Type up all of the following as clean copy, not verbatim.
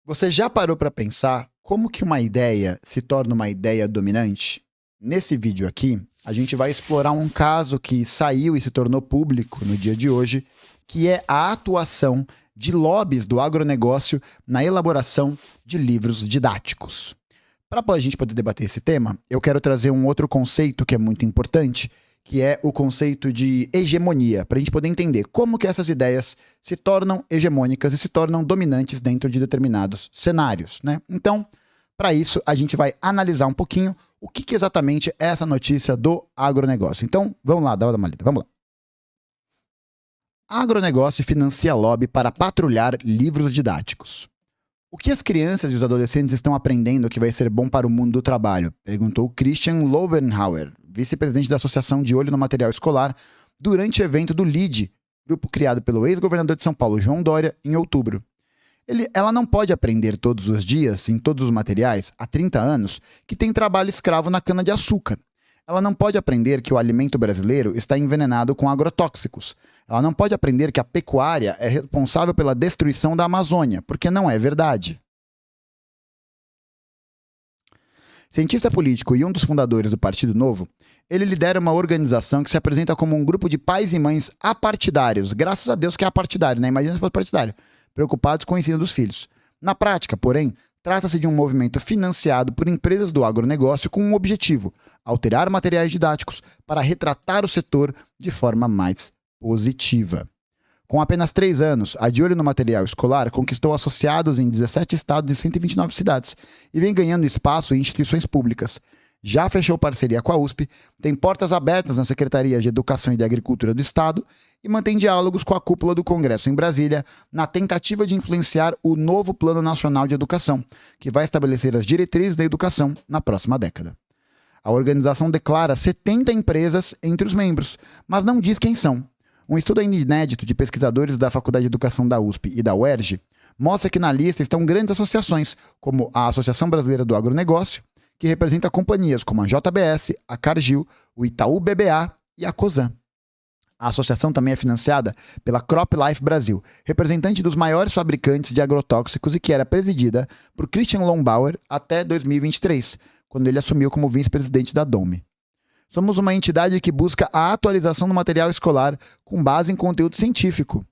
Você já parou para pensar como que uma ideia se torna uma ideia dominante? Nesse vídeo aqui, a gente vai explorar um caso que saiu e se tornou público no dia de hoje, que é a atuação de lobbies do agronegócio na elaboração de livros didáticos. Para a gente poder debater esse tema, eu quero trazer um outro conceito que é muito importante, que é o conceito de hegemonia, para a gente poder entender como que essas ideias se tornam hegemônicas e se tornam dominantes dentro de determinados cenários, né? Então, para isso, a gente vai analisar um pouquinho o que exatamente é essa notícia do agronegócio. Então, vamos lá, dá uma lida, vamos lá. Agronegócio financia lobby para patrulhar livros didáticos. O que as crianças e os adolescentes estão aprendendo que vai ser bom para o mundo do trabalho? Perguntou Christian Lovenhauer, vice-presidente da Associação de Olho no Material Escolar, durante o evento do LIDE, grupo criado pelo ex-governador de São Paulo, João Dória, em outubro. Ela não pode aprender todos os dias, em todos os materiais, há 30 anos, que tem trabalho escravo na cana-de-açúcar. Ela não pode aprender que o alimento brasileiro está envenenado com agrotóxicos. Ela não pode aprender que a pecuária é responsável pela destruição da Amazônia, porque não é verdade. Cientista político e um dos fundadores do Partido Novo, ele lidera uma organização que se apresenta como um grupo de pais e mães apartidários, graças a Deus que é apartidário, né? Imagina se fosse partidário, preocupados com o ensino dos filhos. Na prática, porém, trata-se de um movimento financiado por empresas do agronegócio com um objetivo: alterar materiais didáticos para retratar o setor de forma mais positiva. Com apenas 3 anos, a De Olho no Material Escolar conquistou associados em 17 estados e 129 cidades e vem ganhando espaço em instituições públicas. Já fechou parceria com a USP, tem portas abertas na Secretaria de Educação e de Agricultura do Estado e mantém diálogos com a cúpula do Congresso em Brasília na tentativa de influenciar o novo Plano Nacional de Educação, que vai estabelecer as diretrizes da educação na próxima década. A organização declara 70 empresas entre os membros, mas não diz quem são. Um estudo ainda inédito de pesquisadores da Faculdade de Educação da USP e da UERJ mostra que na lista estão grandes associações, como a Associação Brasileira do Agronegócio, que representa companhias como a JBS, a Cargill, o Itaú BBA e a Cosan. A associação também é financiada pela CropLife Brasil, representante dos maiores fabricantes de agrotóxicos e que era presidida por Christian Lombauer até 2023, quando ele assumiu como vice-presidente da DOME. Somos uma entidade que busca a atualização do material escolar com base em conteúdo científico.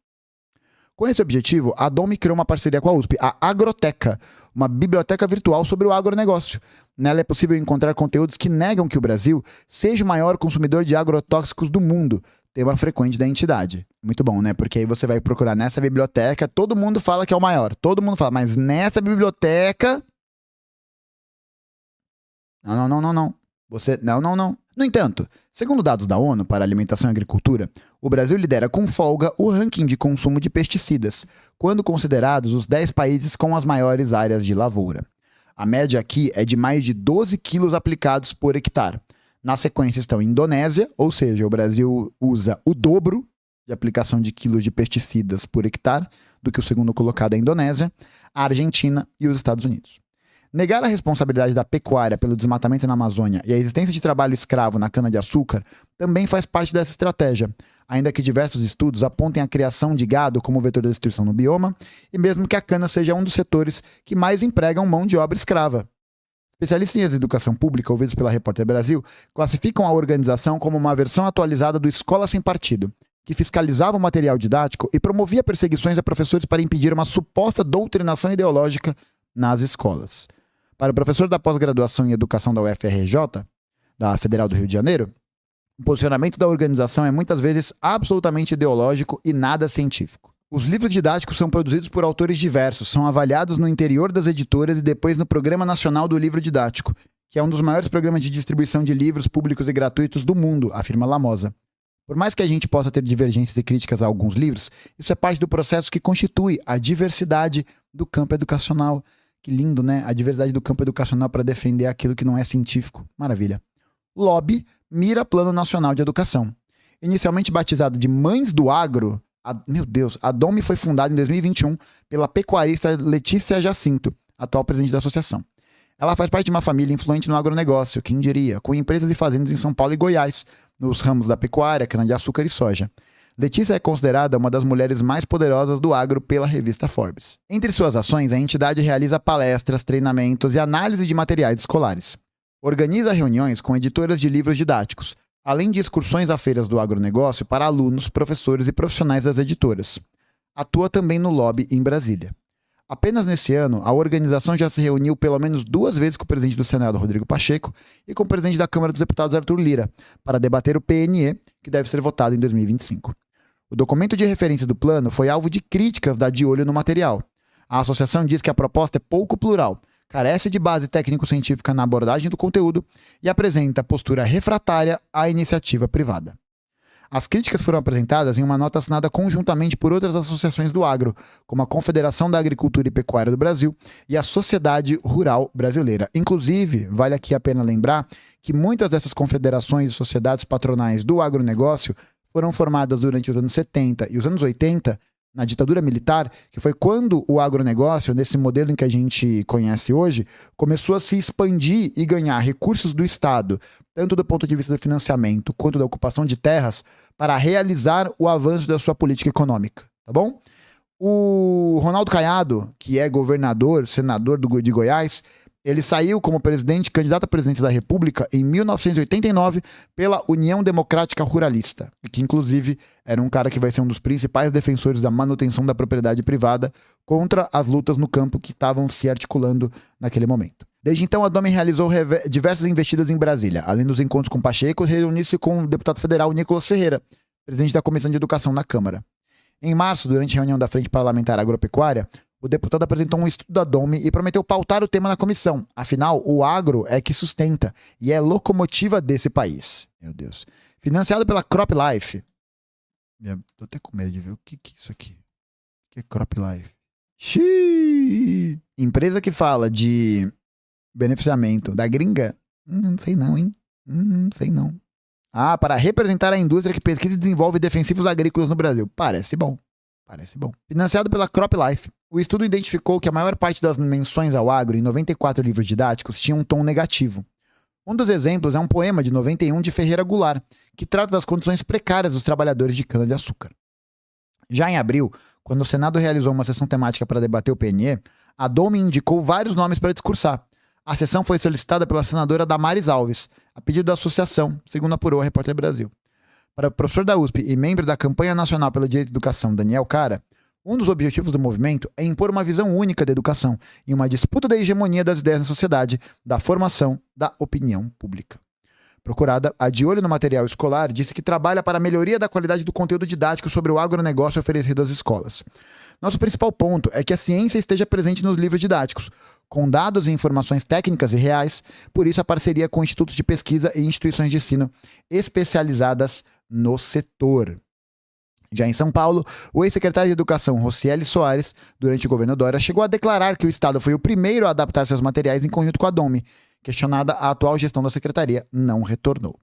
Com esse objetivo, a DOME criou uma parceria com a USP, a Agroteca, uma biblioteca virtual sobre o agronegócio. Nela é possível encontrar conteúdos que negam que o Brasil seja o maior consumidor de agrotóxicos do mundo, tema frequente da entidade. Muito bom, né? Porque aí você vai procurar nessa biblioteca, todo mundo fala que é o maior, todo mundo fala, mas nessa biblioteca... Não. Não. No entanto, segundo dados da ONU para Alimentação e Agricultura, o Brasil lidera com folga o ranking de consumo de pesticidas, quando considerados os 10 países com as maiores áreas de lavoura. A média aqui é de mais de 12 quilos aplicados por hectare. Na sequência estão a Indonésia, ou seja, o Brasil usa o dobro de aplicação de quilos de pesticidas por hectare do que o segundo colocado é a Indonésia, a Argentina e os Estados Unidos. Negar a responsabilidade da pecuária pelo desmatamento na Amazônia e a existência de trabalho escravo na cana-de-açúcar também faz parte dessa estratégia, ainda que diversos estudos apontem a criação de gado como vetor da destruição no bioma, e mesmo que a cana seja um dos setores que mais empregam mão de obra escrava. Especialistas em educação pública, ouvidos pela Repórter Brasil, classificam a organização como uma versão atualizada do Escola Sem Partido, que fiscalizava o material didático e promovia perseguições a professores para impedir uma suposta doutrinação ideológica nas escolas. Para o professor da pós-graduação em educação da UFRJ, da Federal do Rio de Janeiro, o posicionamento da organização é muitas vezes absolutamente ideológico e nada científico. Os livros didáticos são produzidos por autores diversos, são avaliados no interior das editoras e depois no Programa Nacional do Livro Didático, que é um dos maiores programas de distribuição de livros públicos e gratuitos do mundo, afirma Lamosa. Por mais que a gente possa ter divergências e críticas a alguns livros, isso é parte do processo que constitui a diversidade do campo educacional. Que lindo, né? A diversidade do campo educacional para defender aquilo que não é científico. Maravilha. Lobby mira Plano Nacional de Educação. Inicialmente batizado de Mães do Agro, a DOME foi fundada em 2021 pela pecuarista Letícia Jacinto, atual presidente da associação. Ela faz parte de uma família influente no agronegócio, quem diria, com empresas e fazendas em São Paulo e Goiás, nos ramos da pecuária, cana-de-açúcar e soja. Letícia é considerada uma das mulheres mais poderosas do agro pela revista Forbes. Entre suas ações, a entidade realiza palestras, treinamentos e análise de materiais escolares. Organiza reuniões com editoras de livros didáticos, além de excursões a feiras do agronegócio para alunos, professores e profissionais das editoras. Atua também no lobby em Brasília. Apenas nesse ano, a organização já se reuniu pelo menos 2 vezes com o presidente do Senado, Rodrigo Pacheco, e com o presidente da Câmara dos Deputados, Arthur Lira, para debater o PNE, que deve ser votado em 2025. O documento de referência do plano foi alvo de críticas da De Olho no Material. A associação diz que a proposta é pouco plural, carece de base técnico-científica na abordagem do conteúdo e apresenta postura refratária à iniciativa privada. As críticas foram apresentadas em uma nota assinada conjuntamente por outras associações do agro, como a Confederação da Agricultura e Pecuária do Brasil e a Sociedade Rural Brasileira. Inclusive, vale aqui a pena lembrar que muitas dessas confederações e sociedades patronais do agronegócio foram formadas durante os anos 70 e os anos 80, na ditadura militar, que foi quando o agronegócio, nesse modelo em que a gente conhece hoje, começou a se expandir e ganhar recursos do Estado, tanto do ponto de vista do financiamento quanto da ocupação de terras, para realizar o avanço da sua política econômica, tá bom? O Ronaldo Caiado, que é governador, senador de Goiás, ele saiu como candidato à presidência da República em 1989 pela União Democrática Ruralista, que inclusive era um cara que vai ser um dos principais defensores da manutenção da propriedade privada contra as lutas no campo que estavam se articulando naquele momento. Desde então, a Domi realizou diversas investidas em Brasília. Além dos encontros com Pacheco, reuniu-se com o deputado federal Nicolas Ferreira, presidente da Comissão de Educação na Câmara. Em março, durante a reunião da Frente Parlamentar Agropecuária, o deputado apresentou um estudo da Domi e prometeu pautar o tema na comissão. Afinal, o agro é que sustenta e é locomotiva desse país. Meu Deus. Financiado pela Crop Life. Tô até com medo de ver o que é isso aqui. O que é Crop Life? Xiii! Empresa que fala de beneficiamento da gringa? Não sei não, hein? Não sei não. Ah, para representar a indústria que pesquisa e desenvolve defensivos agrícolas no Brasil. Parece bom. Parece bom. Financiado pela Crop Life. O estudo identificou que a maior parte das menções ao agro em 94 livros didáticos tinha um tom negativo. Um dos exemplos é um poema de 91 de Ferreira Goulart, que trata das condições precárias dos trabalhadores de cana-de-açúcar. Já em abril, quando o Senado realizou uma sessão temática para debater o PNE, a Domi indicou vários nomes para discursar. A sessão foi solicitada pela senadora Damares Alves, a pedido da associação, segundo apurou a Repórter Brasil. Para o professor da USP e membro da Campanha Nacional pelo Direito à Educação, Daniel Cara, um dos objetivos do movimento é impor uma visão única da educação e uma disputa da hegemonia das ideias na sociedade, da formação da opinião pública. Procurada, a De Olho no Material Escolar disse que trabalha para a melhoria da qualidade do conteúdo didático sobre o agronegócio oferecido às escolas. Nosso principal ponto é que a ciência esteja presente nos livros didáticos, com dados e informações técnicas e reais, por isso a parceria com institutos de pesquisa e instituições de ensino especializadas no setor. Já em São Paulo, o ex-secretário de Educação, Rocieli Soares, durante o governo Dória, chegou a declarar que o Estado foi o primeiro a adaptar seus materiais em conjunto com a Domi. Questionada, a atual gestão da secretaria não retornou.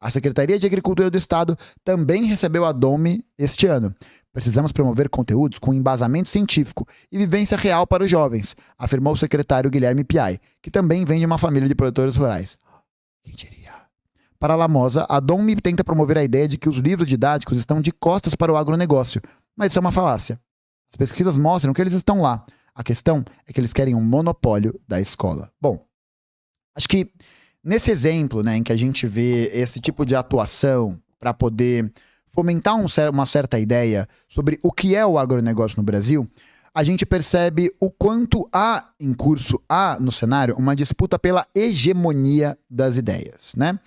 A Secretaria de Agricultura do Estado também recebeu a Domi este ano. Precisamos promover conteúdos com embasamento científico e vivência real para os jovens, afirmou o secretário Guilherme Piai, que também vem de uma família de produtores rurais. Quem diria? Para a Lamosa, a Domi tenta promover a ideia de que os livros didáticos estão de costas para o agronegócio, mas isso é uma falácia. As pesquisas mostram que eles estão lá. A questão é que eles querem um monopólio da escola. Bom, acho que nesse exemplo, né, em que a gente vê esse tipo de atuação para poder fomentar uma certa ideia sobre o que é o agronegócio no Brasil, a gente percebe o quanto há em curso, no cenário, uma disputa pela hegemonia das ideias, né?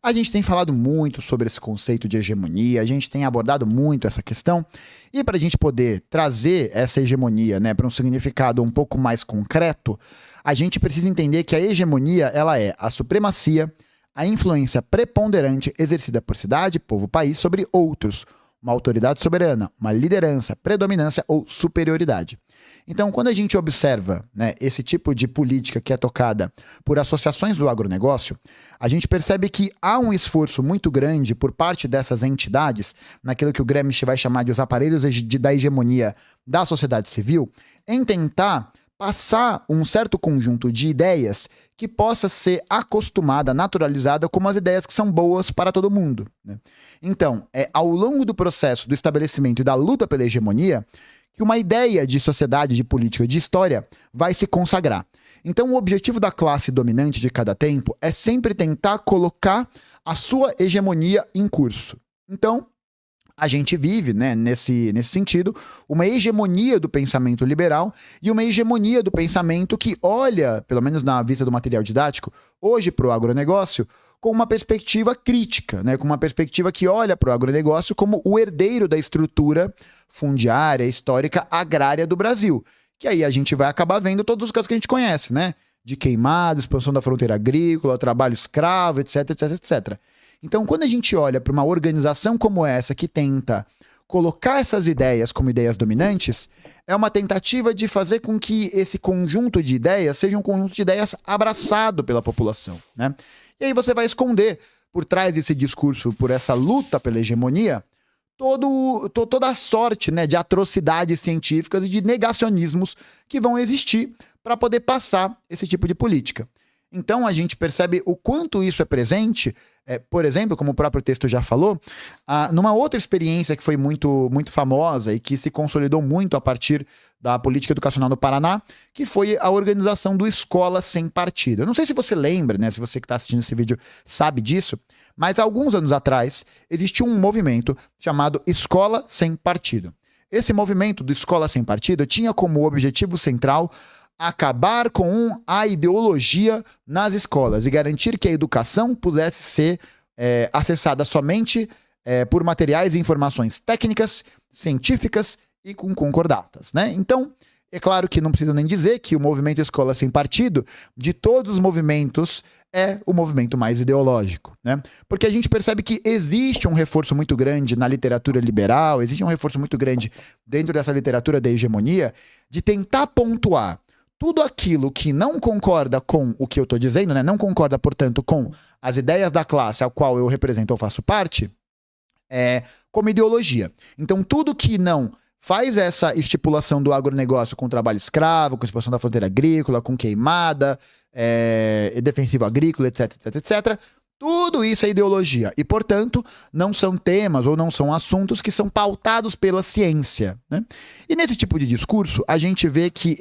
A gente tem falado muito sobre esse conceito de hegemonia, a gente tem abordado muito essa questão, e para a gente poder trazer essa hegemonia, né, para um significado um pouco mais concreto, a gente precisa entender que a hegemonia ela é a supremacia, a influência preponderante exercida por cidade, povo, país sobre outros, uma autoridade soberana, uma liderança, predominância ou superioridade. Então, quando a gente observa, né, esse tipo de política que é tocada por associações do agronegócio, a gente percebe que há um esforço muito grande por parte dessas entidades, naquilo que o Gramsci vai chamar de os aparelhos da hegemonia da sociedade civil, em tentar passar um certo conjunto de ideias que possa ser acostumada, naturalizada como as ideias que são boas para todo mundo, né? Então, ao longo do processo do estabelecimento e da luta pela hegemonia, que uma ideia de sociedade, de política, de história vai se consagrar. Então, o objetivo da classe dominante de cada tempo é sempre tentar colocar a sua hegemonia em curso. Então, a gente vive, né, nesse sentido, uma hegemonia do pensamento liberal e uma hegemonia do pensamento que olha, pelo menos na vista do material didático, hoje para o agronegócio, com uma perspectiva crítica, né, com uma perspectiva que olha para o agronegócio como o herdeiro da estrutura fundiária, histórica, agrária do Brasil. Que aí a gente vai acabar vendo todos os casos que a gente conhece, né? De queimado, expansão da fronteira agrícola, trabalho escravo, etc, etc, etc. Então, quando a gente olha para uma organização como essa que tenta colocar essas ideias como ideias dominantes, é uma tentativa de fazer com que esse conjunto de ideias seja um conjunto de ideias abraçado pela população, né? E aí você vai esconder por trás desse discurso, por essa luta pela hegemonia, toda a sorte, né, de atrocidades científicas e de negacionismos que vão existir para poder passar esse tipo de política. Então a gente percebe o quanto isso é presente, por exemplo, como o próprio texto já falou, numa outra experiência que foi muito, muito famosa e que se consolidou muito a partir da política educacional no Paraná, que foi a organização do Escola Sem Partido. Eu não sei se você lembra, né, se você que está assistindo esse vídeo sabe disso, mas há alguns anos atrás existia um movimento chamado Escola Sem Partido. Esse movimento do Escola Sem Partido tinha como objetivo central acabar com a ideologia nas escolas e garantir que a educação pudesse ser acessada somente por materiais e informações técnicas, científicas e com concordatas, né? Então, é claro que não preciso nem dizer que o movimento Escola Sem Partido, de todos os movimentos, é o movimento mais ideológico, né? Porque a gente percebe que existe um reforço muito grande na literatura liberal, existe um reforço muito grande dentro dessa literatura da hegemonia, de tentar pontuar tudo aquilo que não concorda com o que eu estou dizendo, né? Não concorda, portanto, com as ideias da classe ao qual eu represento ou faço parte, como ideologia. Então, tudo que não faz essa estipulação do agronegócio com trabalho escravo, com expansão da fronteira agrícola, com queimada, defensivo agrícola, etc, etc, etc. Tudo isso é ideologia e, portanto, não são temas ou não são assuntos que são pautados pela ciência, né? E nesse tipo de discurso, a gente vê que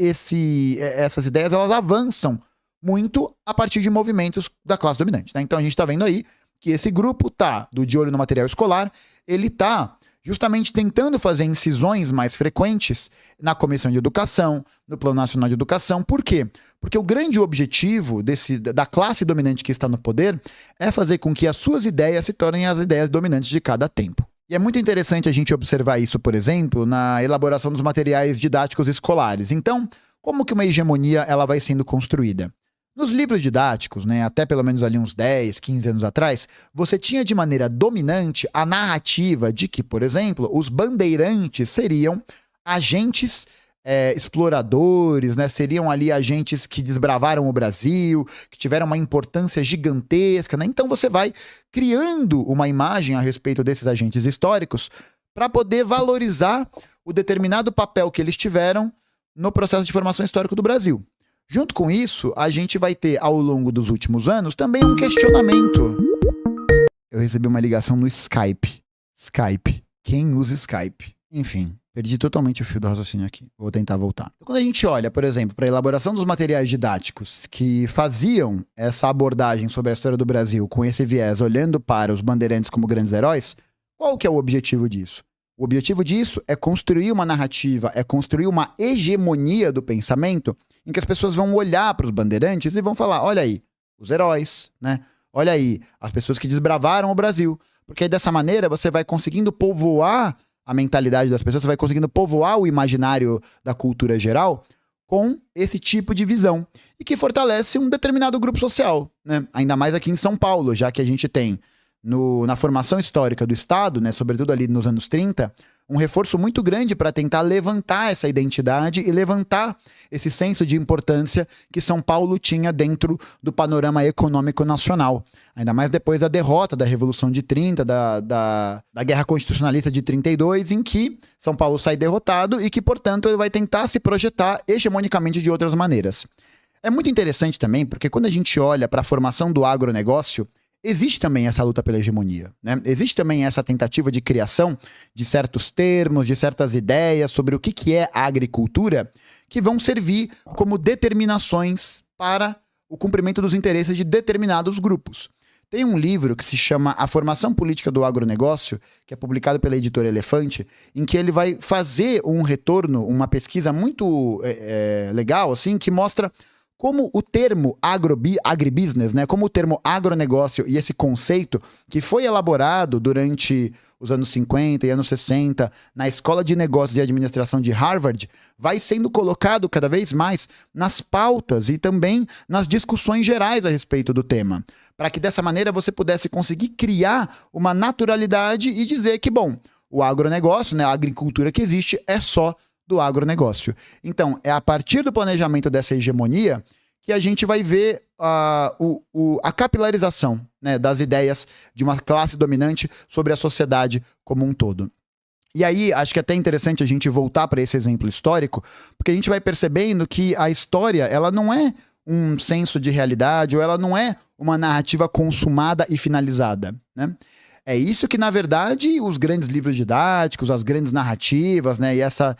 essas ideias elas avançam muito a partir de movimentos da classe dominante, né? Então a gente está vendo aí que esse grupo de olho no material escolar, ele está justamente tentando fazer incisões mais frequentes na Comissão de Educação, no Plano Nacional de Educação. Por quê? Porque o grande objetivo da classe dominante que está no poder é fazer com que as suas ideias se tornem as ideias dominantes de cada tempo. E é muito interessante a gente observar isso, por exemplo, na elaboração dos materiais didáticos escolares. Então, como que uma hegemonia ela vai sendo construída? Nos livros didáticos, né, até pelo menos ali uns 10, 15 anos atrás, você tinha de maneira dominante a narrativa de que, por exemplo, os bandeirantes seriam agentes exploradores, né, seriam ali agentes que desbravaram o Brasil, que tiveram uma importância gigantesca, né? Então você vai criando uma imagem a respeito desses agentes históricos para poder valorizar o determinado papel que eles tiveram no processo de formação histórica do Brasil. Junto com isso, a gente vai ter, ao longo dos últimos anos, também um questionamento. Eu recebi uma ligação no Skype. Skype. Quem usa Skype? Enfim, perdi totalmente o fio do raciocínio aqui. Vou tentar voltar. Quando a gente olha, por exemplo, para a elaboração dos materiais didáticos que faziam essa abordagem sobre a história do Brasil com esse viés, olhando para os bandeirantes como grandes heróis, qual que é o objetivo disso? O objetivo disso é construir uma narrativa, é construir uma hegemonia do pensamento em que as pessoas vão olhar para os bandeirantes e vão falar, olha aí, os heróis, né? Olha aí, as pessoas que desbravaram o Brasil. Porque aí dessa maneira você vai conseguindo povoar a mentalidade das pessoas, você vai conseguindo povoar o imaginário da cultura geral com esse tipo de visão. E que fortalece um determinado grupo social, né? Ainda mais aqui em São Paulo, já que a gente tem na formação histórica do Estado, né, sobretudo ali nos anos 30, um reforço muito grande para tentar levantar essa identidade e levantar esse senso de importância que São Paulo tinha dentro do panorama econômico nacional. Ainda mais depois da derrota da Revolução de 30, da Guerra Constitucionalista de 32, em que São Paulo sai derrotado e que, portanto, ele vai tentar se projetar hegemonicamente de outras maneiras. É muito interessante também, porque quando a gente olha para a formação do agronegócio, existe também essa luta pela hegemonia, né? Existe também essa tentativa de criação de certos termos, de certas ideias sobre o que é a agricultura, que vão servir como determinações para o cumprimento dos interesses de determinados grupos. Tem um livro que se chama A Formação Política do Agronegócio, que é publicado pela editora Elefante, em que ele vai fazer um retorno, uma pesquisa muito legal, assim, que mostra como o termo agribusiness, né, como o termo agronegócio e esse conceito que foi elaborado durante os anos 50 e anos 60 na Escola de Negócios e Administração de Harvard, vai sendo colocado cada vez mais nas pautas e também nas discussões gerais a respeito do tema, para que dessa maneira você pudesse conseguir criar uma naturalidade e dizer que, bom, o agronegócio, né, a agricultura que existe é só do agronegócio. Então, é a partir do planejamento dessa hegemonia que a gente vai ver a capilarização, né, das ideias de uma classe dominante sobre a sociedade como um todo. E aí, acho que é até interessante a gente voltar para esse exemplo histórico, porque a gente vai percebendo que a história, ela não é um senso de realidade, ou ela não é uma narrativa consumada e finalizada, né? É isso que, na verdade, os grandes livros didáticos, as grandes narrativas, né, e essa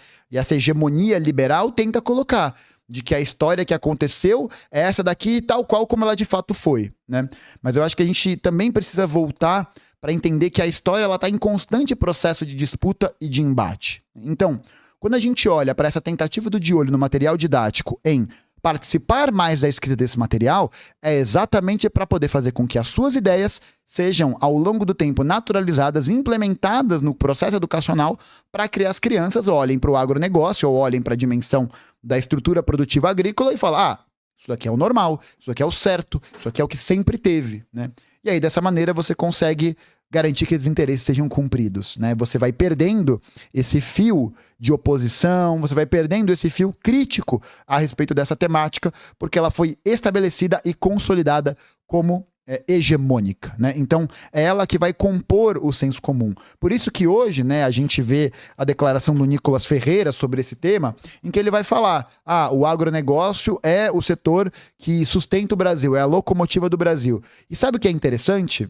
hegemonia liberal tenta colocar, de que a história que aconteceu é essa daqui tal qual como ela de fato foi, né? Mas eu acho que a gente também precisa voltar para entender que a história está em constante processo de disputa e de embate. Então, quando a gente olha para essa tentativa do De Olho no material didático em participar mais da escrita desse material, é exatamente para poder fazer com que as suas ideias sejam, ao longo do tempo, naturalizadas, implementadas no processo educacional, para que as crianças olhem para o agronegócio ou olhem para a dimensão da estrutura produtiva agrícola e falem, isso daqui é o normal, isso aqui é o certo, isso aqui é o que sempre teve, né? E aí, dessa maneira, você consegue garantir que esses interesses sejam cumpridos, né? Você vai perdendo esse fio de oposição, você vai perdendo esse fio crítico a respeito dessa temática, porque ela foi estabelecida e consolidada como hegemônica, né? Então, é ela que vai compor o senso comum. Por isso que hoje, né, a gente vê a declaração do Nicolas Ferreira sobre esse tema, em que ele vai falar, o agronegócio é o setor que sustenta o Brasil, é a locomotiva do Brasil. E sabe o que é interessante?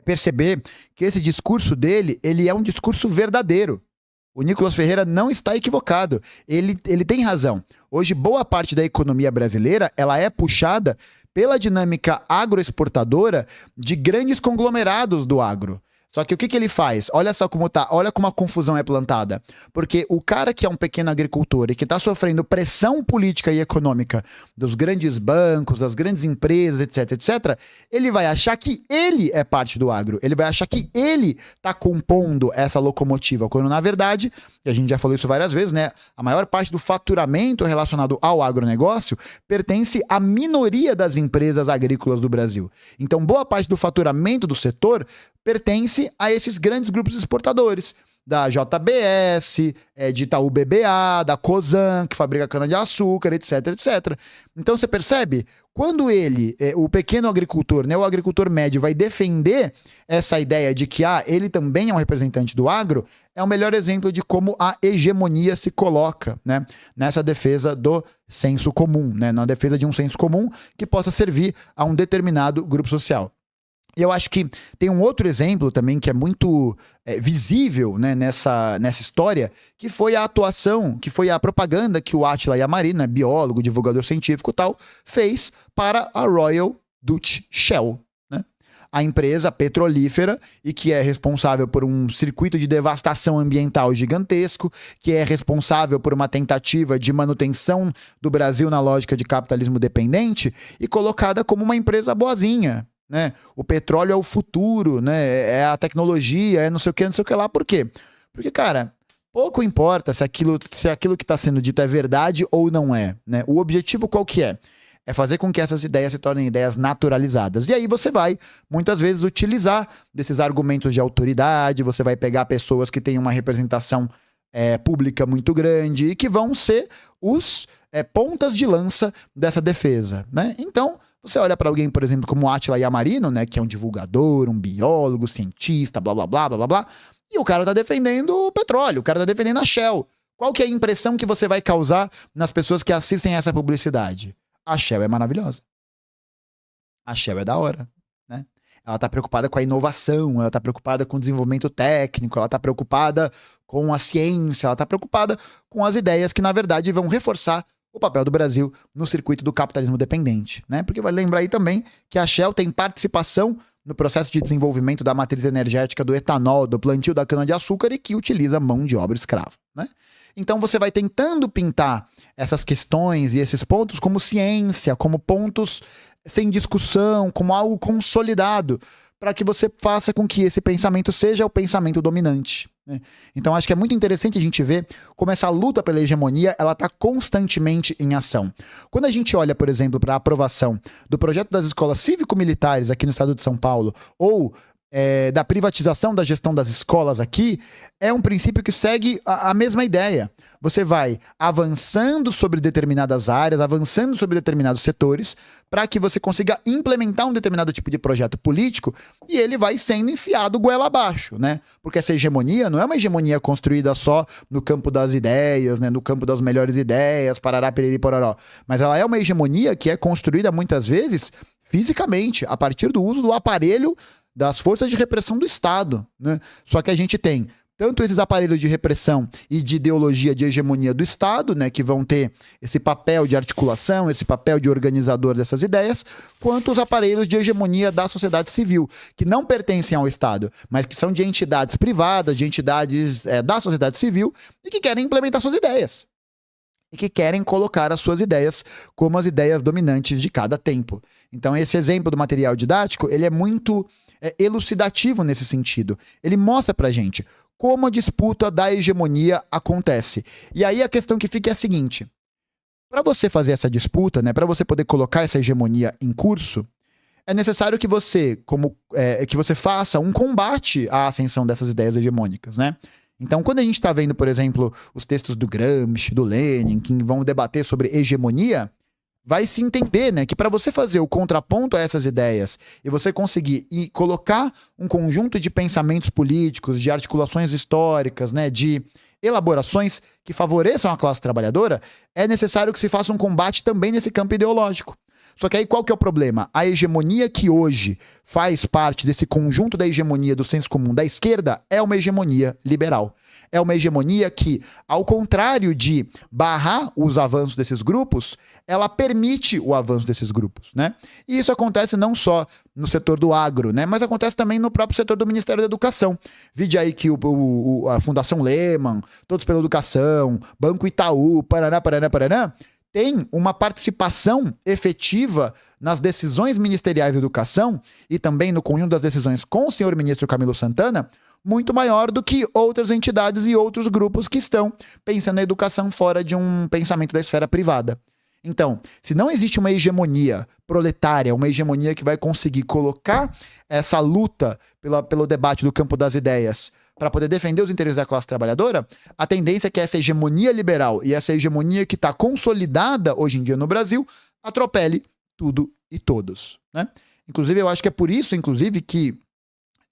Perceber que esse discurso dele, ele é um discurso verdadeiro. O Nicolas Ferreira não está equivocado. Ele tem razão. Hoje, boa parte da economia brasileira, ela é puxada pela dinâmica agroexportadora de grandes conglomerados do agro. Só que o que ele faz? Olha só como tá, olha como a confusão é plantada. Porque o cara que é um pequeno agricultor e que está sofrendo pressão política e econômica dos grandes bancos, das grandes empresas, etc, etc, ele vai achar que ele é parte do agro. Ele vai achar que ele está compondo essa locomotiva. Quando, na verdade, e a gente já falou isso várias vezes, né? A maior parte do faturamento relacionado ao agronegócio pertence à minoria das empresas agrícolas do Brasil. Então, boa parte do faturamento do setor pertence a esses grandes grupos exportadores, da JBS, de Itaú BBA, da Cosan, que fabrica cana-de-açúcar, etc, etc. Então você percebe, quando o pequeno agricultor, né, o agricultor médio, vai defender essa ideia de que ele também é um representante do agro, é o melhor exemplo de como a hegemonia se coloca, né, nessa defesa do senso comum, né, na defesa de um senso comum que possa servir a um determinado grupo social. E eu acho que tem um outro exemplo também que é muito visível, né, nessa história, que foi a atuação, que foi a propaganda que o Átila Yamarino, né, biólogo, divulgador científico e tal, fez para a Royal Dutch Shell, né? A empresa petrolífera e que é responsável por um circuito de devastação ambiental gigantesco, que é responsável por uma tentativa de manutenção do Brasil na lógica de capitalismo dependente e colocada como uma empresa boazinha, né? O petróleo é o futuro, né? É a tecnologia, é não sei o que lá. Por quê? Porque, cara, pouco importa se aquilo que está sendo dito é verdade ou não é, né? O objetivo qual que é? É fazer com que essas ideias se tornem ideias naturalizadas. E aí você vai, muitas vezes, utilizar desses argumentos de autoridade, você vai pegar pessoas que têm uma representação pública muito grande e que vão ser os pontas de lança dessa defesa, né? Então, você olha para alguém, por exemplo, como Átila Yamarino, né, que é um divulgador, um biólogo, cientista, blá, blá, blá, blá, blá, blá, e o cara tá defendendo o petróleo, o cara tá defendendo a Shell. Qual que é a impressão que você vai causar nas pessoas que assistem essa publicidade? A Shell é maravilhosa. A Shell é da hora, né? Ela tá preocupada com a inovação, ela tá preocupada com o desenvolvimento técnico, ela tá preocupada com a ciência, ela tá preocupada com as ideias que, na verdade, vão reforçar o papel do Brasil no circuito do capitalismo dependente, né? Porque vai lembrar aí também que a Shell tem participação no processo de desenvolvimento da matriz energética do etanol, do plantio da cana-de-açúcar e que utiliza mão de obra escrava, né? Então você vai tentando pintar essas questões e esses pontos como ciência, como pontos sem discussão, como algo consolidado, para que você faça com que esse pensamento seja o pensamento dominante, né? Então acho que é muito interessante a gente ver como essa luta pela hegemonia ela está constantemente em ação. Quando a gente olha, por exemplo, para a aprovação do projeto das escolas cívico-militares aqui no estado de São Paulo, ou da privatização da gestão das escolas aqui, é um princípio que segue a mesma ideia. Você vai avançando sobre determinadas áreas, avançando sobre determinados setores, para que você consiga implementar um determinado tipo de projeto político e ele vai sendo enfiado goela abaixo, né? Porque essa hegemonia não é uma hegemonia construída só no campo das ideias, né? No campo das melhores ideias, parará, piriri, pororó. Mas ela é uma hegemonia que é construída muitas vezes fisicamente, a partir do uso do aparelho das forças de repressão do Estado, né? Só que a gente tem tanto esses aparelhos de repressão e de ideologia de hegemonia do Estado, né, que vão ter esse papel de articulação, esse papel de organizador dessas ideias, quanto os aparelhos de hegemonia da sociedade civil, que não pertencem ao Estado, mas que são de entidades privadas, de entidades da sociedade civil e que querem implementar suas ideias. E que querem colocar as suas ideias como as ideias dominantes de cada tempo. Então esse exemplo do material didático, ele é muito elucidativo nesse sentido. Ele mostra pra gente como a disputa da hegemonia acontece. E aí a questão que fica é a seguinte: para você fazer essa disputa, né, para você poder colocar essa hegemonia em curso, é necessário que você faça um combate à ascensão dessas ideias hegemônicas, né? Então, quando a gente está vendo, por exemplo, os textos do Gramsci, do Lenin, que vão debater sobre hegemonia, vai se entender, né, que para você fazer o contraponto a essas ideias e você conseguir colocar um conjunto de pensamentos políticos, de articulações históricas, né, de elaborações que favoreçam a classe trabalhadora, é necessário que se faça um combate também nesse campo ideológico. Só que aí qual que é o problema? A hegemonia que hoje faz parte desse conjunto da hegemonia do senso comum da esquerda é uma hegemonia liberal. É uma hegemonia que, ao contrário de barrar os avanços desses grupos, ela permite o avanço desses grupos, né? E isso acontece não só no setor do agro, né? Mas acontece também no próprio setor do Ministério da Educação. Vide aí que a Fundação Lehman, Todos pela Educação, Banco Itaú, Paraná, tem uma participação efetiva nas decisões ministeriais de educação e também no conjunto das decisões com o senhor ministro Camilo Santana, muito maior do que outras entidades e outros grupos que estão pensando na educação fora de um pensamento da esfera privada. Então, se não existe uma hegemonia proletária, uma hegemonia que vai conseguir colocar essa luta pelo debate do campo das ideias para poder defender os interesses da classe trabalhadora, a tendência é que essa hegemonia liberal e essa hegemonia que está consolidada hoje em dia no Brasil atropele tudo e todos, né? Inclusive, eu acho que é por isso, inclusive, que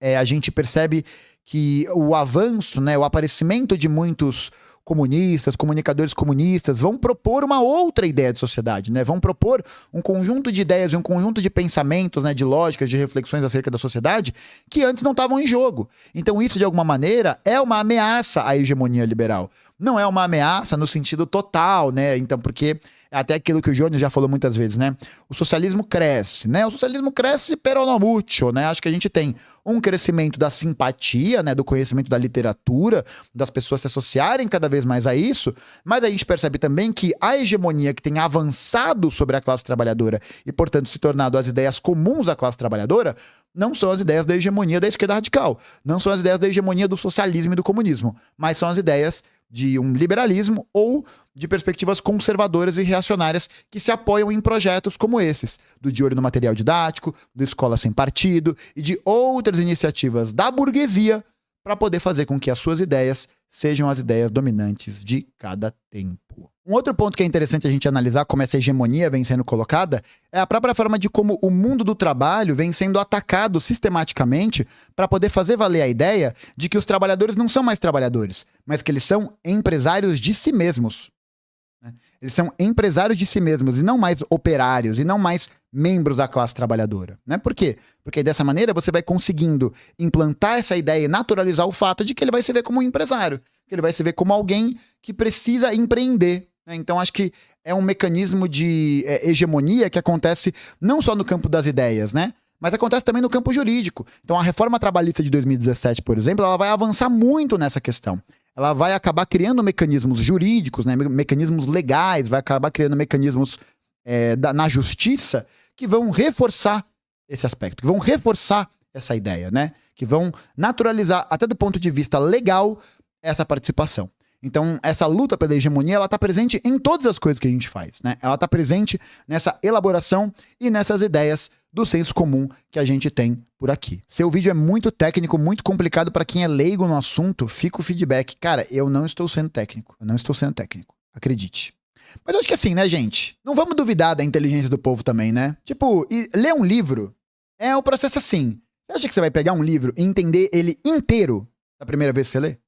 a gente percebe que o avanço, né, o aparecimento de muitos comunistas, comunicadores comunistas, vão propor uma outra ideia de sociedade, né? Vão propor um conjunto de ideias e um conjunto de pensamentos, né, de lógicas, de reflexões acerca da sociedade que antes não estavam em jogo. Então isso, de alguma maneira, é uma ameaça à hegemonia liberal. Não é uma ameaça no sentido total, né? Então, porque é até aquilo que o Jônio já falou muitas vezes, né? O socialismo cresce, né? O socialismo cresce pero no mucho, né? Acho que a gente tem um crescimento da simpatia, né? Do conhecimento da literatura, das pessoas se associarem cada vez mais a isso, mas a gente percebe também que a hegemonia que tem avançado sobre a classe trabalhadora e, portanto, se tornado as ideias comuns da classe trabalhadora, não são as ideias da hegemonia da esquerda radical, não são as ideias da hegemonia do socialismo e do comunismo, mas são as ideias de um liberalismo ou de perspectivas conservadoras e reacionárias que se apoiam em projetos como esses, do De Olho no Material Didático, do Escola Sem Partido e de outras iniciativas da burguesia para poder fazer com que as suas ideias sejam as ideias dominantes de cada tempo. Um outro ponto que é interessante a gente analisar como essa hegemonia vem sendo colocada é a própria forma de como o mundo do trabalho vem sendo atacado sistematicamente para poder fazer valer a ideia de que os trabalhadores não são mais trabalhadores, mas que eles são empresários de si mesmos. né? Eles são empresários de si mesmos e não mais operários e não mais membros da classe trabalhadora, né? Por quê? Porque dessa maneira você vai conseguindo implantar essa ideia e naturalizar o fato de que ele vai se ver como um empresário, que ele vai se ver como alguém que precisa empreender, né? Então acho que é um mecanismo de hegemonia que acontece não só no campo das ideias, né? Mas acontece também no campo jurídico. Então a reforma trabalhista de 2017, por exemplo, ela vai avançar muito nessa questão. Ela vai acabar criando mecanismos jurídicos, né, mecanismos legais, vai acabar criando mecanismos na justiça que vão reforçar esse aspecto, que vão reforçar essa ideia, né? Que vão naturalizar, até do ponto de vista legal, essa participação. Então, essa luta pela hegemonia, ela está presente em todas as coisas que a gente faz, né? Ela está presente nessa elaboração e nessas ideias do senso comum que a gente tem por aqui. Seu vídeo é muito técnico, muito complicado para quem é leigo no assunto, fica o feedback. Cara, eu não estou sendo técnico. Eu não estou sendo técnico. Acredite. Mas eu acho que assim, né, gente? Não vamos duvidar da inteligência do povo também, né? Tipo, ler um livro é um processo assim. Você acha que você vai pegar um livro e entender ele inteiro da primeira vez que você lê?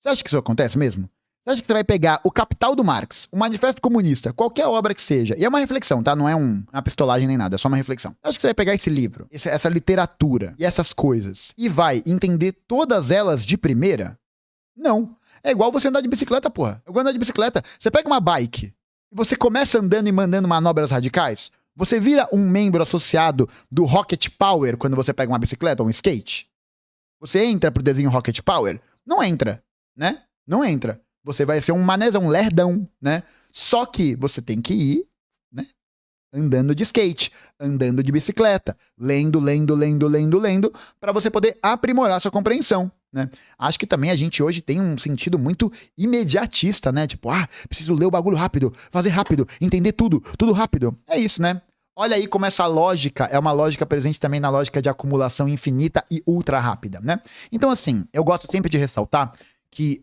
Você acha que isso acontece mesmo? Você acha que você vai pegar o Capital do Marx, o Manifesto Comunista, qualquer obra que seja, e é uma reflexão, tá? Não é uma pistolagem nem nada, é só uma reflexão. Você acha que você vai pegar esse livro, essa literatura e essas coisas, e vai entender todas elas de primeira? Não. É igual você andar de bicicleta, porra. Eu gosto de andar de bicicleta. Você pega uma bike e você começa andando e mandando manobras radicais, você vira um membro associado do Rocket Power quando você pega uma bicicleta ou um skate? Você entra pro desenho Rocket Power? Não entra, né? Não entra. Você vai ser um manezão, um lerdão, né? Só que você tem que ir, né? Andando de skate, andando de bicicleta, lendo, para você poder aprimorar sua compreensão, né? Acho que também a gente hoje tem um sentido muito imediatista, né? Tipo, preciso ler o bagulho rápido, fazer rápido, entender tudo rápido. É isso, né? Olha aí como essa lógica é uma lógica presente também na lógica de acumulação infinita e ultra rápida, né? Então, assim, eu gosto sempre de ressaltar que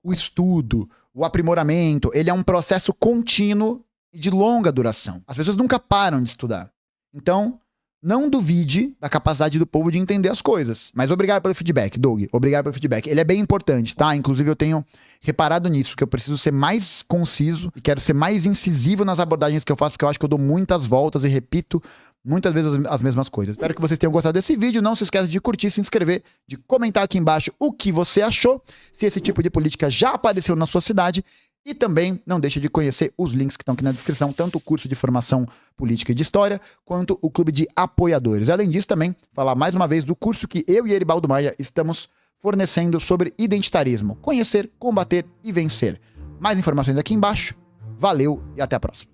o estudo, o aprimoramento, ele é um processo contínuo e de longa duração. As pessoas nunca param de estudar. Então, não duvide da capacidade do povo de entender as coisas. Mas obrigado pelo feedback, Doug. Obrigado pelo feedback. Ele é bem importante, tá? Inclusive, eu tenho reparado nisso, que eu preciso ser mais conciso e quero ser mais incisivo nas abordagens que eu faço, porque eu acho que eu dou muitas voltas e repito muitas vezes as mesmas coisas. Espero que vocês tenham gostado desse vídeo. Não se esqueça de curtir, se inscrever, de comentar aqui embaixo o que você achou, se esse tipo de política já apareceu na sua cidade. E também não deixe de conhecer os links que estão aqui na descrição, tanto o curso de formação política e de história, quanto o clube de apoiadores. Além disso, também falar mais uma vez do curso que eu e Eribaldo Maia estamos fornecendo sobre identitarismo. Conhecer, combater e vencer. Mais informações aqui embaixo. Valeu e até a próxima.